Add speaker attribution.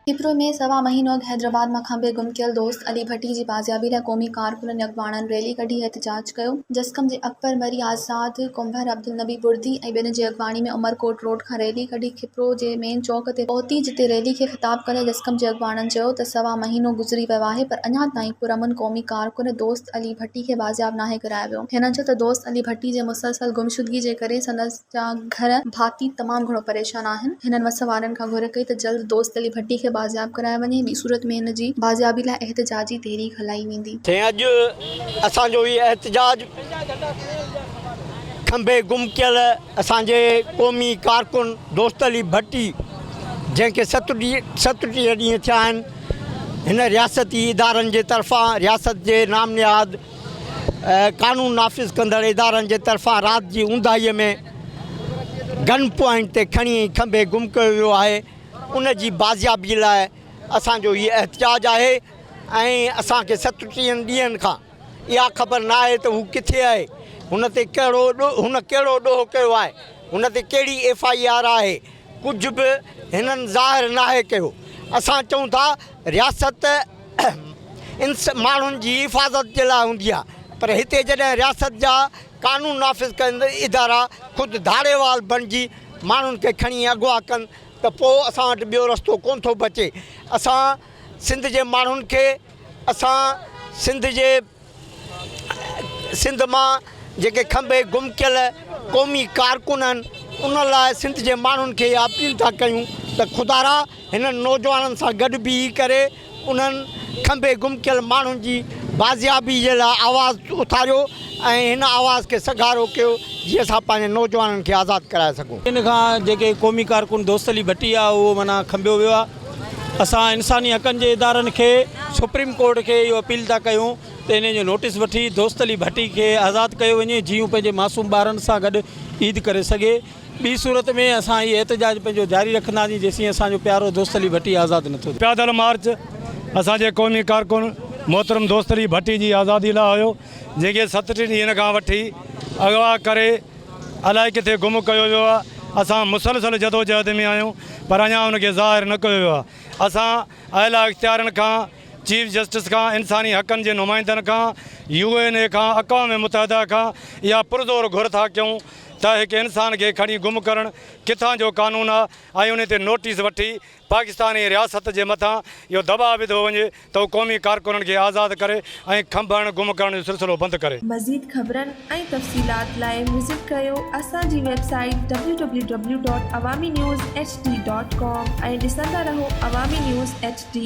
Speaker 1: हिप्रो में सवा महीनो हैदराबाद में खंबे गुम कियल दोस्त अली भट्टी की बाजियाबी लाइ क़ौमी कारकुननि अॻवाननि रैली कढी एहतजाज कयो। जसकम जे अकबर मरी आज़ाद कुंभर अब्दुल नबी बुर्दी ऐं ॿियनि जी अॻवानी में उमरकोट रोड खां रैली कढी हिप्रो जे मेन चौक ते पहुती, जिते रैली खे ख़िताब करे जसकम जे अॻवाननि चयो त सवा महीनो गुज़री वियो आहे पर अञा ताईं पुरअमन क़ौमी कारकुन दोस्त अली भट्टी खे बाजियाब नाहे करायो वियो। हिननि चयो त दोस्त अली भट्टी जे मुसलसल गुमशुदगी जे करे संदसि जा घर भाती तमामु घणो परेशान आहिनि। हिननि वस वारनि खां घुर कई त जल्द दोस्त अली भट्टी खे बाजियाब कराया वञे, ॿी सूरत में हिन जी बाजियाबी लाइ एहतजाजी तहरीक हलाई वेंदी।
Speaker 2: अॼु असांजो हीउ एहतजाज खंबे गुम कियल असांजे क़ौमी कारकुन दोस्त अली भट्टी, जंहिंखे 37 ॾींहं थिया आहिनि, हिन रियासती इदारनि जे तरफ़ां रियासत जे नामनियाद कानून नाफ़िज़ कंदड़ इदारनि जे तरफ़ां राति जी ऊंदाहीअ में गन पॉइंट ते खणी खंबे गुम कयो वियो आहे। उन जी बाजियाबी लाइ असांजो हीउ एहतजाज आहे ऐं असांखे 37 ॾींहंनि खां इहा ख़बर न आहे त हू किथे आहे, हुन ते कहिड़ो ॾोह कयो आहे, हुन ते कहिड़ी FIR आहे, कुझु बि हिननि ज़ाहिर नाहे कयो। असां चऊं था रियासत माण्हुनि जी हिफ़ाज़त जे लाइ हूंदी आहे, पर हिते जॾहिं रियासत जा कानून नाफ़िज़ कंदड़ इदारा ख़ुदि धाड़ेवाल बणिजी माण्हुनि खे खणी अगवा कनि त पोइ असां वटि ॿियो रस्तो कोन थो बचे। असां सिंध जे माण्हुनि खे, असां सिंध मां जेके खंबे गुम कियल क़ौमी कारकुन आहिनि, उन लाइ सिंध जे माण्हुनि खे अपील था कयूं त ख़ुदारा हिननि नौजवाननि सां गॾु बीही करे उन्हनि खंबे गुम कियल माण्हुनि जी बाजियाबी जे लाइ आवाज़ु उथारियो ऐं हिन आवाज़ खे सगारो कयो जीअं असां पंहिंजे नौजवाननि खे आज़ादु कराए सघूं।
Speaker 3: इन खां जेके क़ौमी कारकुन दोस्त अली भट्टी आहे उहो माना खंबियो वियो आहे। असां इंसानी हक़नि जे इदारनि खे सुप्रीम कोर्ट खे इहो अपील था कयूं त इन जो नोटिस वठी दोस्त अली भट्टी खे आज़ादु कयो वञे, जीअं पंहिंजे मासूम ॿारनि सां गॾु ईद करे सघे। ॿी सूरत में असां हीउ एहतजाज पंहिंजो जारी रखंदासीं जेसीं असांजो प्यारो दोस्त अली भट्टी आज़ादु नथो थिए।
Speaker 4: पैदल मार्च असांजे क़ौमी कारकुन मोहतरम दोस्त अली भट्टी जी आज़ादी लाइ हुयो, जंहिंखे 37 ॾींहंनि खां वठी अगवा करे अलाए किथे गुम कयो वियो आहे। असां मुसलसल जदोजहद में आहियूं पर अञा हुनखे ज़ाहिर न कयो वियो आहे। असां आला इख़्तियारनि खां, चीफ जस्टिस खां, इंसानी हक़नि जे नुमाइंदनि खां, UNA खां, अक़वाम मुतहदा खां इहा पुरज़ोर घुर था कयूं त हिकु इंसान खे खणी गुम करणु किथां जो कानून आहे ऐं उन ते नोटिस वठी पाकिस्तानी रियासत जे मथां इहो दबाव विधो वञे त उहो क़ौमी कारकुननि खे आज़ादु करे ऐं खंभण गुम करण जो सिलसिलो बंदि करे।
Speaker 5: मज़ीद ख़बरनि ऐं तफ़सीलात लाइ विज़िट कयो असांजी वेबसाइट www.awamiNewsHD.com ऐं ॾिसंदा रहो अवामी न्यूज़ HD।